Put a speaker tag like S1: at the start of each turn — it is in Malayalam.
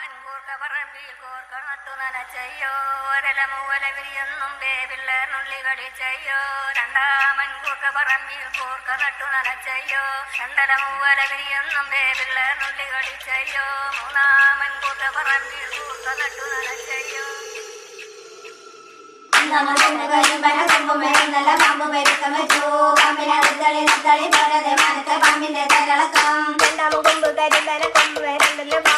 S1: പറമ്പിൽ കോർക്കണത്തു നനച്ചയ്യോ ഒരലമൂവല വിരിയൊന്നും വേവിള്ളേർ നുള്ളികളി ചെയ്യോ രണ്ടാമൻ കൂർക്ക പറമ്പിൽ കോർക്കറട്ടു നനച്ചയ്യോ രണ്ടലമൂവല വിരിയൊന്നും വേവിള്ളേർ നുള്ളികളി ചെയ്യോ മൂന്നാമൻ കൂർക്ക പറമ്പിൽ കൂർക്ക നട്ടു നനച്ചയ്യോ
S2: നല്ല പാമ്പ് പെരുക്കം വെച്ചു പാമ്പിനെ തളി തളി പോരതെ മനത്തെ പാമ്പിന്റെ തലളക്കം
S3: രണ്ടാമ കൊമ്പ് കരിന്തന കൊമ്പ് രണ്ടല്ലോ